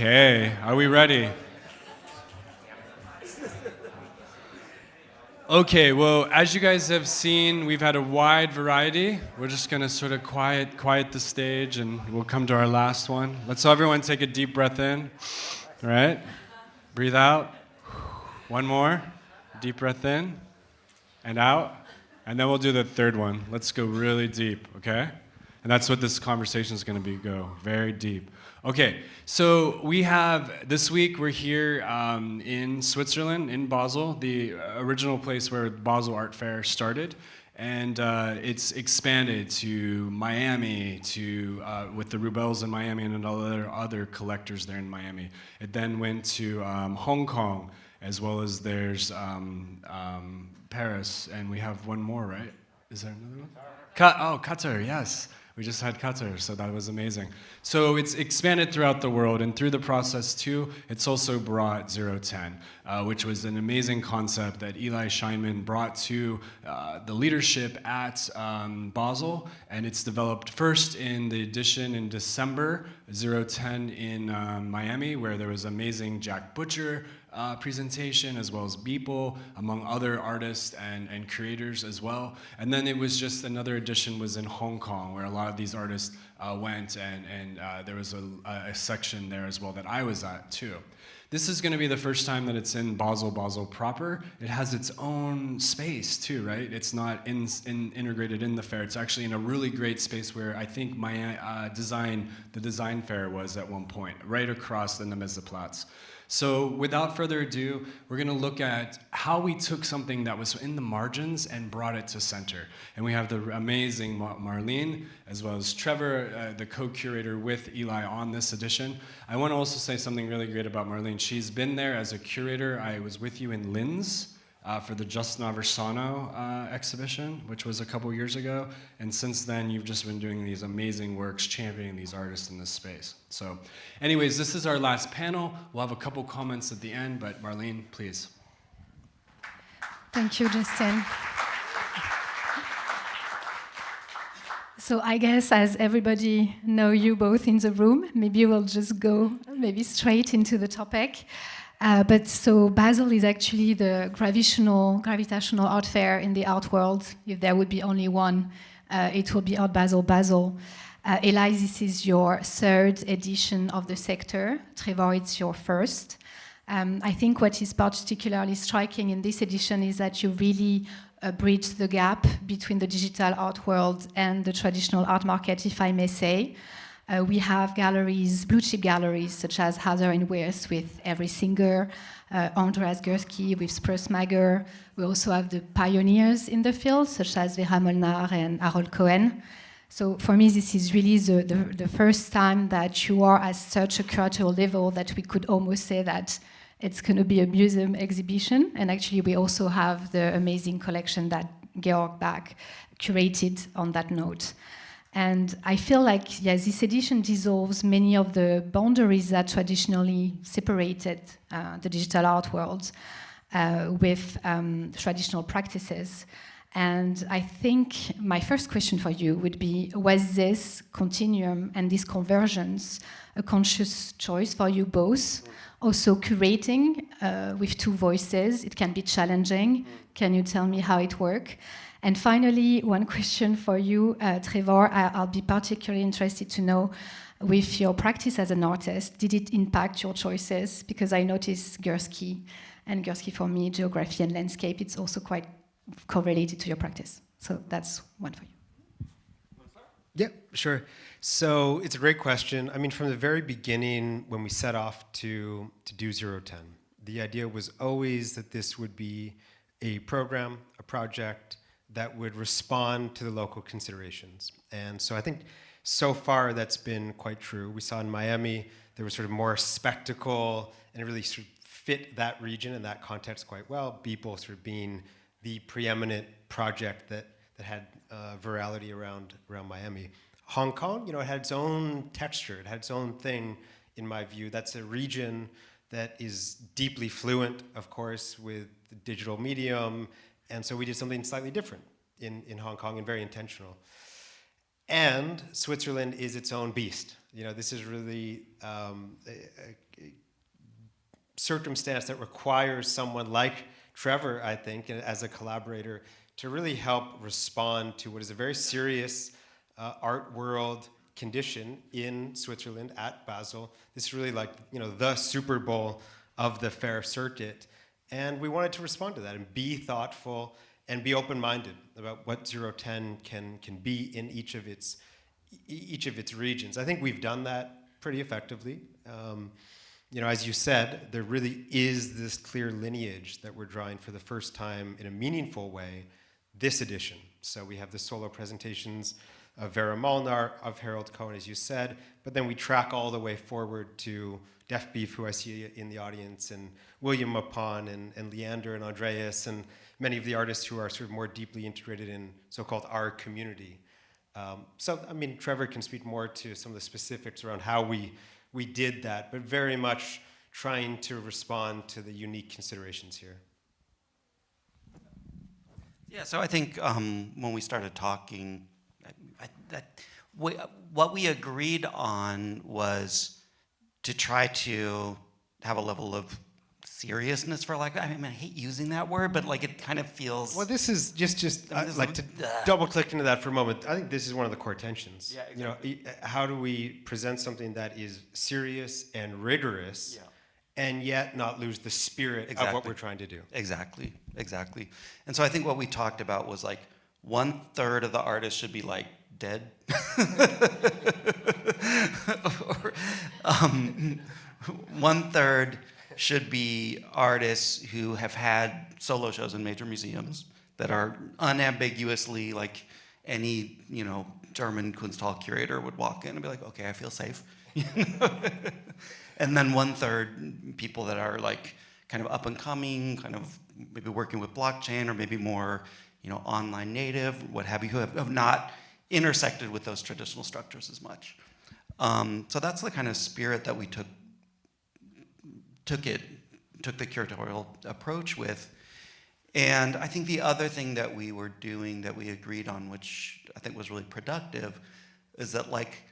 Okay, are we ready? Okay, well, as you guys have seen, we've had a wide variety. We're just gonna sort of quiet the stage, and we'll come to our last one. Let's everyone take a deep breath in. All right, breathe out. One more, deep breath in and out, and then we'll do the third one. Let's go really deep, okay? And that's what this conversation is gonna be. Go very deep. Okay, so we have, this week we're here in Switzerland, in Basel, the original place where Basel Art Fair started. And it's expanded to Miami, with the Rubels in Miami and other collectors there in Miami. It then went to Hong Kong, as well as there's Paris, and we have one more, right? Is there another one? Qatar, yes. We just had Qatar, so that was amazing. So it's expanded throughout the world, and through the process too, it's also brought 010, which was an amazing concept that Eli Scheinman brought to the leadership at Basel, and it's developed first in the edition in December, 010 in Miami, where there was amazing Jack Butcher presentation, as well as Beeple, among other artists and creators as well. And then it was just another edition was in Hong Kong, where a lot of these artists went, and there was a section there as well that I was at too. This is going to be the first time that it's in Basel proper. It has its own space too, right? It's not integrated in the fair. It's actually in a really great space where I think my the design fair was at one point, right across the Nemezeplatz. So without further ado, we're going to look at how we took something that was in the margins and brought it to center. And we have the amazing Marlene, as well as Trevor, the co-curator with Eli on this edition. I want to also say something really great about Marlene. She's been there as a curator. I was with you in Linz for the Just Naversano exhibition, which was a couple years ago. And since then, you've just been doing these amazing works, championing these artists in this space. So anyways, this is our last panel. We'll have a couple comments at the end, but Marlene, please. Thank you, Justin. So I guess as everybody know you both in the room, maybe we'll just go straight into the topic. But so Basel is actually the gravitational art fair in the art world. If there would be only one, it will be Art Basel Basel. Eli, this is your third edition of the sector. Trevor, it's your first. I think what is particularly striking in this edition is that you really bridge the gap between the digital art world and the traditional art market, if I may say. We have galleries, blue-chip galleries, such as Hather and Wirth with Every Singer, Andreas Gursky with Spruce Mager. We also have the pioneers in the field, such as Vera Molnar and Harold Cohen. So for me, this is really the first time that you are at such a curatorial level that we could almost say that it's going to be a museum exhibition. And actually, we also have the amazing collection that Georg Bach curated on that note. And I feel like, yeah, this edition dissolves many of the boundaries that traditionally separated the digital art world with traditional practices. And I think my first question for you would be, was this continuum and these conversions a conscious choice for you both? Also curating with two voices, it can be challenging. Can you tell me how it works? And finally, one question for you, Trevor. I'll be particularly interested to know, with your practice as an artist, did it impact your choices? Because I noticed Gursky, and Gursky for me, geography and landscape, it's also quite correlated to your practice. So that's one for you. Yeah, sure. So it's a great question. I mean, from the very beginning, when we set off to do 010, the idea was always that this would be a program, a project, that would respond to the local considerations. And so I think so far that's been quite true. We saw in Miami, there was sort of more spectacle, and it really sort of fit that region and that context quite well. Beeple sort of being the preeminent project that had virality around Miami. Hong Kong, it had its own texture, it had its own thing, in my view. That's a region that is deeply fluent, of course, with the digital medium. And so we did something slightly different in Hong Kong and very intentional. And Switzerland is its own beast. This is really circumstance that requires someone like Trevor, I think, as a collaborator, to really help respond to what is a very serious art world condition in Switzerland at Basel. This is really like, you know, the Super Bowl of the fair circuit. And we wanted to respond to that and be thoughtful and be open-minded about what 010 can be in each of its regions. I think we've done that pretty effectively. You know, as you said, there really is this clear lineage that we're drawing for the first time in a meaningful way this edition. So we have the solo presentations of Vera Molnar, of Harold Cohen, as you said, but then we track all the way forward to Def Beef, who I see in the audience, and William Mapon, and Leander, and Andreas, and many of the artists who are sort of more deeply integrated in so-called our community. So, I mean, Trevor can speak more to some of the specifics around how we did that, but very much trying to respond to the unique considerations here. Yeah, so I think when we started talking, what we agreed on was to try to have a level of seriousness, for like, I mean, I hate using that word, but like it kind of feels. Well, this is just like to double click into that for a moment. I think this is one of the core tensions. Yeah, exactly. You know, how do we present something that is serious and rigorous, Yeah. and yet not lose the spirit of what we're trying to do? Exactly. And so I think what we talked about was like 1/3 of the artists should be like dead. Or, 1/3 should be artists who have had solo shows in major museums that are unambiguously like any, you know, German Kunsthalle curator would walk in and be like, okay, I feel safe. And then 1/3 people that are like kind of up and coming, kind of maybe working with blockchain or maybe more, you know, online native, what have you, who have not intersected with those traditional structures as much. So that's the kind of spirit that we took the curatorial approach with. And I think the other thing that we were doing that we agreed on, which I think was really productive, is that like,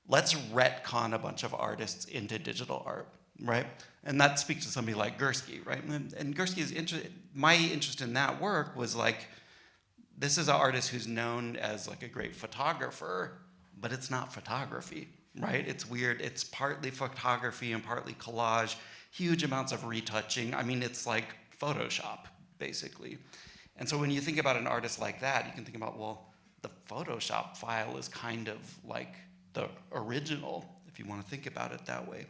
let's retcon a bunch of artists into digital art, right? And that speaks to somebody like Gursky, right? And Gursky's my interest in that work was like, this is an artist who's known as like a great photographer, but it's not photography, right? It's weird. It's partly photography and partly collage, huge amounts of retouching. I mean, it's like Photoshop, basically. And so when you think about an artist like that, you can think about, well, the Photoshop file is kind of like the original, if you want to think about it that way.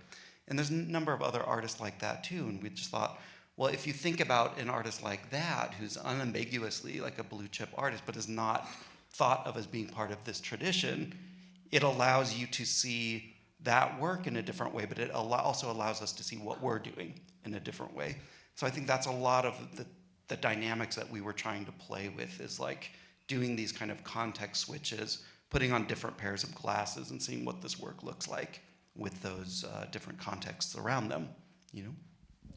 And there's a number of other artists like that too, and we just thought, well, if you think about an artist like that, who's unambiguously like a blue chip artist, but is not thought of as being part of this tradition, it allows you to see that work in a different way, but it also allows us to see what we're doing in a different way. So I think that's a lot of the dynamics that we were trying to play with, is like doing these kind of context switches, putting on different pairs of glasses and seeing what this work looks like with those different contexts around them, you know?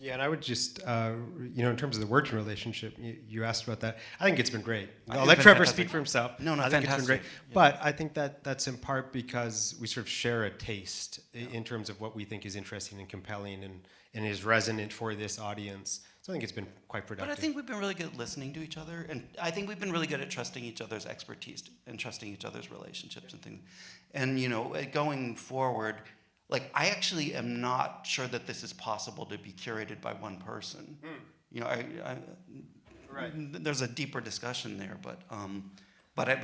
Yeah, and I would just, you know, in terms of the working relationship, you asked about that. I think it's been great. I'll let Trevor speak for himself. No, I think fantastic. it's been great. Yeah. But I think that's in part because we sort of share a taste in terms of what we think is interesting and compelling and is resonant for this audience. So I think it's been quite productive. But I think we've been really good at listening to each other, and I think we've been really good at trusting each other's expertise and trusting each other's relationships and things. And, you know, going forward, like, I actually am not sure that this is possible to be curated by one person. You know, right. There's a deeper discussion there, but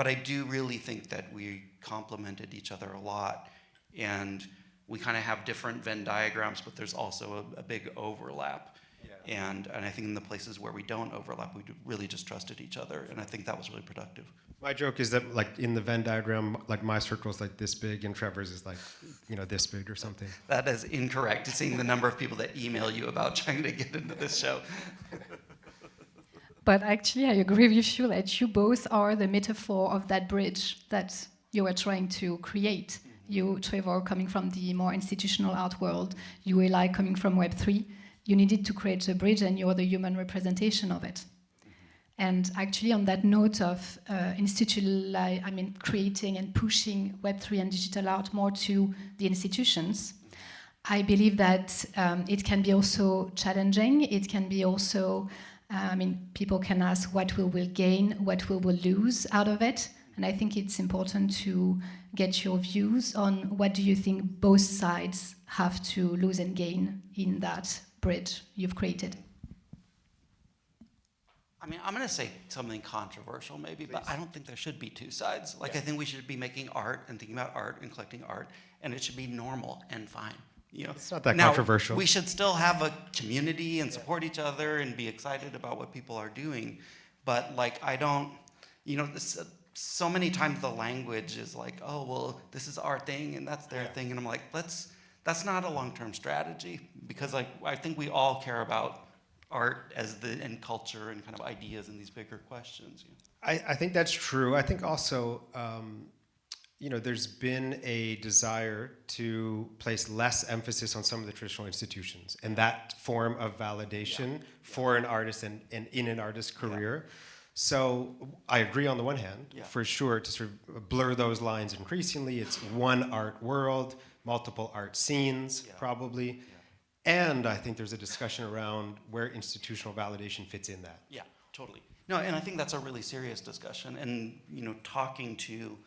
I do really think that we complemented each other a lot, and we kind of have different Venn diagrams, but there's also a big overlap. Yeah. And I think in the places where we don't overlap, we really just trusted each other, and I think that was really productive. My joke is that, like, in the Venn diagram, like, my circle's like this big and Trevor's is like, you know, this big or something. That is incorrect, seeing the number of people that email you about trying to get into this show. But actually, I agree with you that you both are the metaphor of that bridge that you were trying to create. You, Trevor, coming from the more institutional art world, you, Eli, coming from Web3. You needed to create a bridge, and you're the human representation of it. And actually, on that note of creating and pushing Web3 and digital art more to the institutions, I believe that it can be also challenging. It can be also, people can ask what we will gain, what we will lose out of it. And I think it's important to get your views on what do you think both sides have to lose and gain in that bridge you've created. I mean, I'm going to say something controversial maybe, but I don't think there should be two sides. Like, Yeah. I think we should be making art and thinking about art and collecting art, and it should be normal and fine. You know? It's not that Now, controversial. We should still have a community and support each other and be excited about what people are doing. But, like, I don't, so many times the language is like, oh, well, this is our thing and that's their thing. And I'm like, that's not a long-term strategy, because, like, I think we all care about art and culture and kind of ideas and these bigger questions. I think that's true. I think also, there's been a desire to place less emphasis on some of the traditional institutions and that form of validation for an artist and in an artist's career. So I agree on the one hand, for sure, to sort of blur those lines increasingly. It's one art world, multiple art scenes, probably. And I think there's a discussion around where institutional validation fits in that. Yeah, totally. No, and I think that's a really serious discussion. And, talking to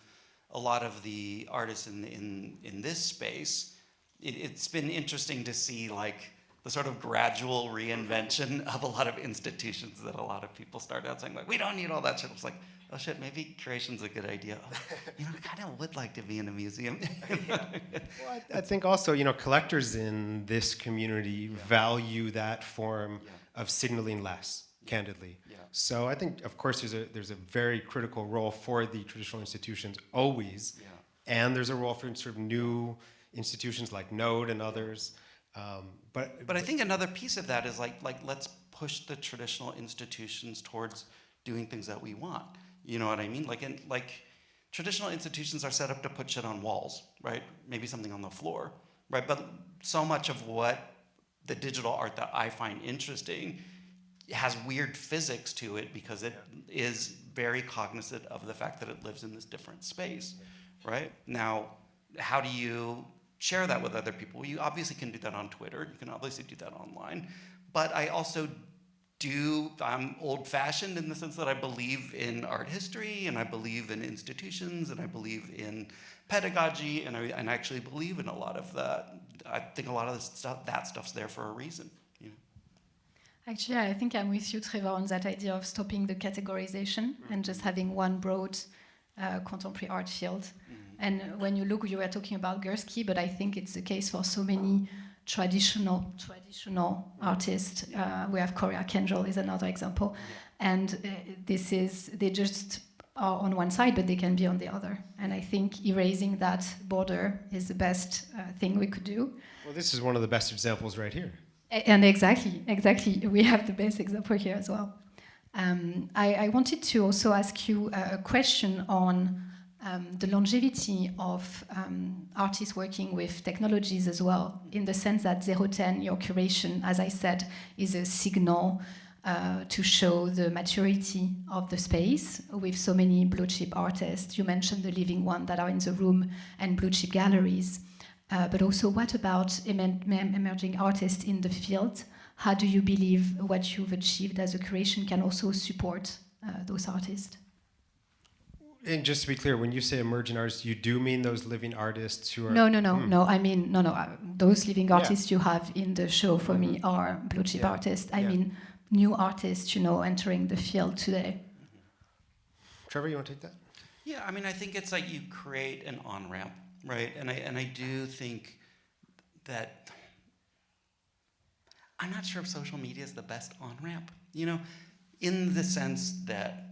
a lot of the artists in this space, it's been interesting to see, like, the sort of gradual reinvention of a lot of institutions that a lot of people started out saying, like, we don't need all that shit. It's like, oh shit, maybe curation's a good idea. I kind of would like to be in a museum. Well, I think also, collectors in this community value that form of signaling less, candidly. So I think, of course, there's a very critical role for the traditional institutions always, and there's a role for sort of new institutions like Node and others. But I think another piece of that is like let's push the traditional institutions towards doing things that we want. You know what I mean? Like traditional institutions are set up to put shit on walls, right? Maybe something on the floor, right? But so much of what the digital art that I find interesting has weird physics to it because it is very cognizant of the fact that it lives in this different space, right? Now, how do you share that with other people? You obviously can do that on Twitter. You can obviously do that online. But I also I'm old-fashioned in the sense that I believe in art history, and I believe in institutions, and I believe in pedagogy, and I actually believe in a lot of that. I think a lot of that stuff's there for a reason. Actually, I think I'm with you, Trevor, on that idea of stopping the categorization and just having one broad contemporary art field. And when you look, you were talking about Gursky, but I think it's the case for so many traditional artists. We have Korea Kendall is another example. And they just are on one side, but they can be on the other. And I think erasing that border is the best thing we could do. Well, this is one of the best examples right here. And exactly. We have the best example here as well. I wanted to also ask you a question on the longevity of artists working with technologies as well, in the sense that 010, your curation, as I said, is a signal to show the maturity of the space with so many blue chip artists. You mentioned the living one that are in the room and blue chip galleries. But also, what about emerging artists in the field? How do you believe what you've achieved as a curation can also support those artists? And just to be clear, when you say emerging artists, you do mean those living artists who are... No. I mean, those living artists you have in the show for me are blue chip artists. I mean, new artists, entering the field today. Trevor, you want to take that? Yeah, I mean, I think it's like you create an on-ramp, right? And I do think that I'm not sure if social media is the best on-ramp, in the sense that,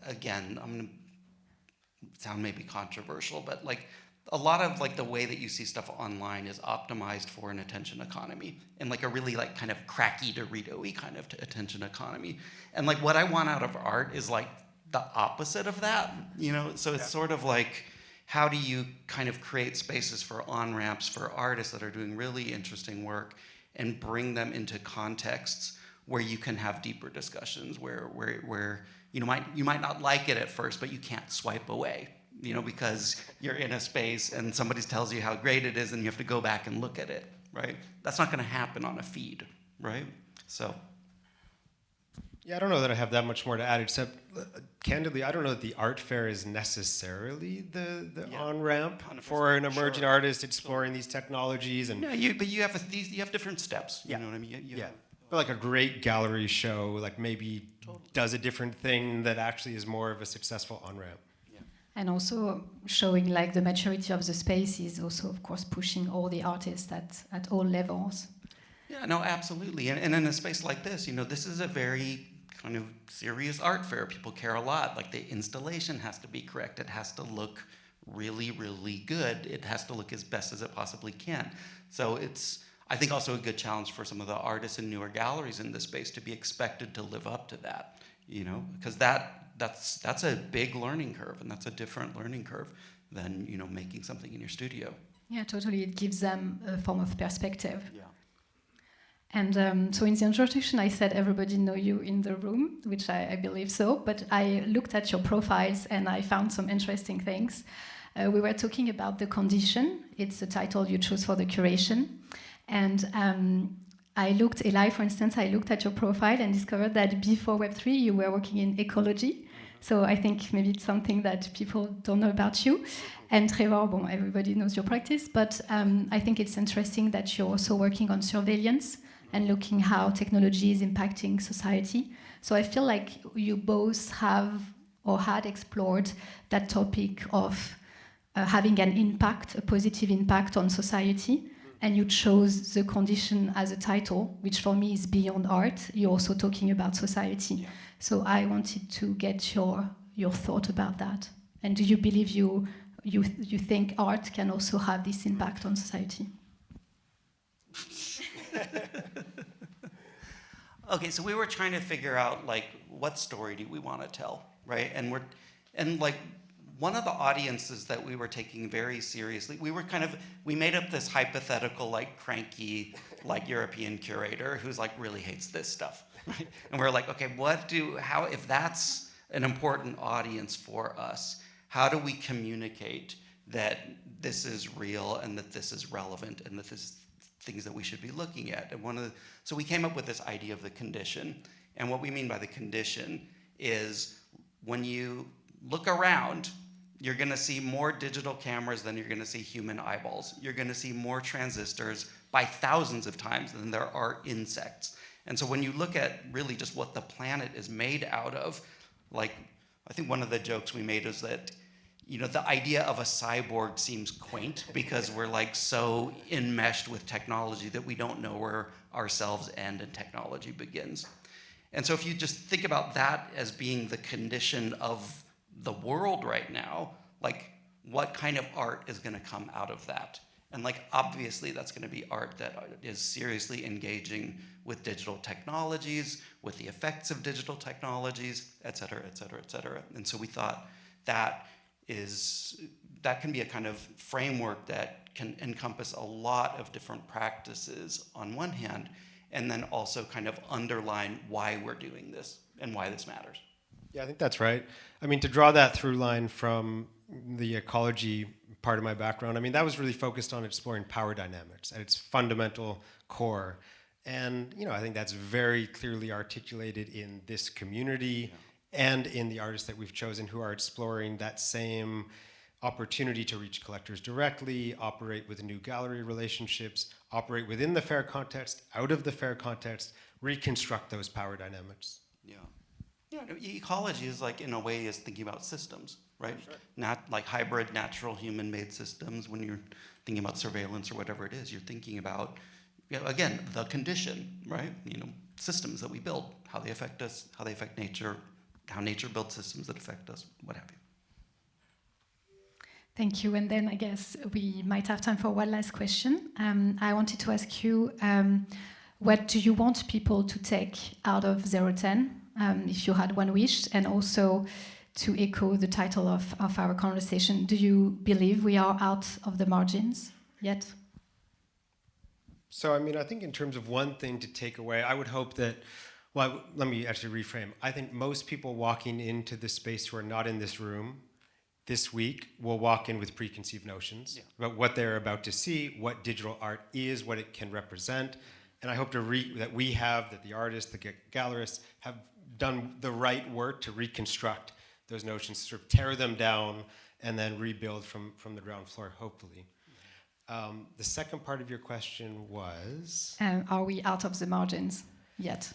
again, I'm going to sound maybe controversial, but like a lot of like the way that you see stuff online is optimized for an attention economy and like a really like kind of cracky Dorito-y kind of attention economy. And like what I want out of art is like the opposite of that, So it's sort of like, how do you kind of create spaces for on-ramps for artists that are doing really interesting work and bring them into contexts where you can have deeper discussions, where you might not like it at first, but you can't swipe away, you know, because you're in a space and somebody tells you how great it is and you have to go back and look at it, right? That's not going to happen on a feed, right? So. Yeah, I don't know that I have that much more to add, except candidly, I don't know that the art fair is necessarily the on-ramp 100%. for an emerging Sure. artist exploring these technologies. And Yeah, but you have you have different steps. You know what I mean? yeah, but like a great gallery show, like maybe does a different thing that actually is more of a successful on-ramp. And also showing like the maturity of the space is also, of course, pushing all the artists at all levels. Yeah, no, absolutely. And in a space like this, you know, this is a very kind of serious art fair. People care a lot. Like the installation has to be correct. It has to look really, really good. It has to look as best as it possibly can. So it's, I think, also a good challenge for some of the artists and newer galleries in this space to be expected to live up to that, you know, because that's a big learning curve, and that's a different learning curve than, you know, making something in your studio. Yeah, totally. It gives them a form of perspective. Yeah. And so in the introduction, I said everybody know you in the room, which I believe so, but I looked at your profiles and I found some interesting things. We were talking about the condition. It's the title you chose for the curation. And Eli, for instance, I looked at your profile and discovered that before Web3, you were working in ecology. So I think maybe it's something that people don't know about you. And Trevor, bon, everybody knows your practice, but I think it's interesting that you're also working on surveillance and looking how technology is impacting society. So I feel like you both have or had explored that topic of having an impact, a positive impact on society, and you chose the condition as a title, which for me is beyond art. You're also talking about society. Yeah. So I wanted to get your thought about that. And do you believe you think art can also have this impact on society? Okay, so we were trying to figure out, like, what story do we want to tell, right? And like one of the audiences that we were taking very seriously, we made up this hypothetical, like, cranky, like, European curator who's like really hates this stuff, right? And we're like, okay, if that's an important audience for us, how do we communicate that this is real and that this is relevant and that this is things that we should be looking at? And so we came up with this idea of the condition. And what we mean by the condition is when you look around, you're going to see more digital cameras than you're going to see human eyeballs. You're going to see more transistors by thousands of times than there are insects. And so when you look at really just what the planet is made out of, like, I think one of the jokes we made is that, you know, the idea of a cyborg seems quaint because we're like so enmeshed with technology that we don't know where ourselves end and technology begins. And so if you just think about that as being the condition of the world right now, like, what kind of art is going to come out of that? And, like, obviously that's going to be art that is seriously engaging with digital technologies, with the effects of digital technologies, et cetera, et cetera, et cetera. And so we thought that can be a kind of framework that can encompass a lot of different practices on one hand, and then also kind of underline why we're doing this and why this matters. Yeah, I think that's right. I mean, to draw that through line from the ecology part of my background, I mean, that was really focused on exploring power dynamics at its fundamental core. And, you know, I think that's very clearly articulated in this community and in the artists that we've chosen who are exploring that same opportunity to reach collectors directly, operate with new gallery relationships, operate within the fair context, out of the fair context, reconstruct those power dynamics. Yeah. Yeah, ecology is, like, in a way, is thinking about systems, right? Sure. Not like hybrid, natural, human-made systems. When you're thinking about surveillance or whatever it is, you're thinking about, you know, again, the condition, right? You know, systems that we build, how they affect us, how they affect nature, how nature builds systems that affect us, what have you. Thank you. And then I guess we might have time for one last question. I wanted to ask you, what do you want people to take out of 010, if you had one wish, and also to echo the title of our conversation, do you believe we are out of the margins yet? So, I mean, I think in terms of one thing to take away, I would hope that, well, let me actually reframe. I think most people walking into this space who are not in this room this week will walk in with preconceived notions about what they're about to see, what digital art is, what it can represent. And I hope that the artists, the gallerists have done the right work to reconstruct those notions, sort of tear them down and then rebuild from the ground floor, hopefully. The second part of your question was? Are we out of the margins yet?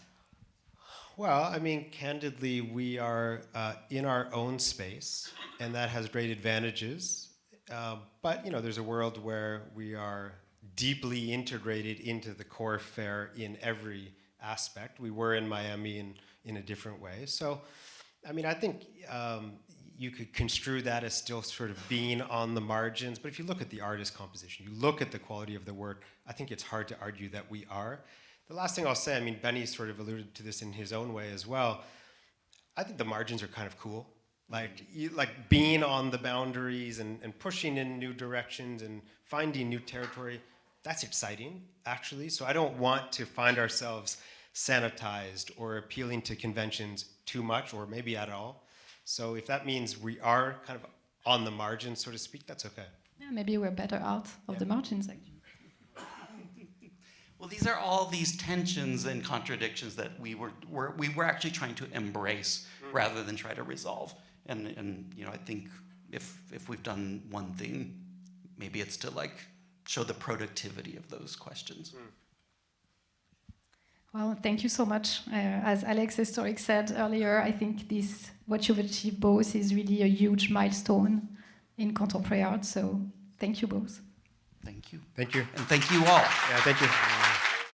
Well, I mean, candidly, we are in our own space, and that has great advantages. But, there's a world where we are deeply integrated into the core fair in every aspect. We were in Miami in a different way. So, I mean, I think you could construe that as still sort of being on the margins. But if you look at the artist composition, you look at the quality of the work, I think it's hard to argue that we are. The last thing I'll say, I mean, Benny sort of alluded to this in his own way as well. I think the margins are kind of cool. Like being on the boundaries and pushing in new directions and finding new territory, that's exciting, actually. So I don't want to find ourselves sanitized or appealing to conventions too much or maybe at all. So if that means we are kind of on the margins, so to speak, that's okay. Yeah, maybe we're better out of the margins, actually. Well, these are all these tensions and contradictions that we were actually trying to embrace rather than try to resolve. And I think if we've done one thing, maybe it's to show the productivity of those questions. Well, thank you so much. As Alex Historic said earlier, I think what you've achieved both is really a huge milestone in contemporary art. So thank you both. Thank you. Thank you. And thank you all. Yeah, thank you.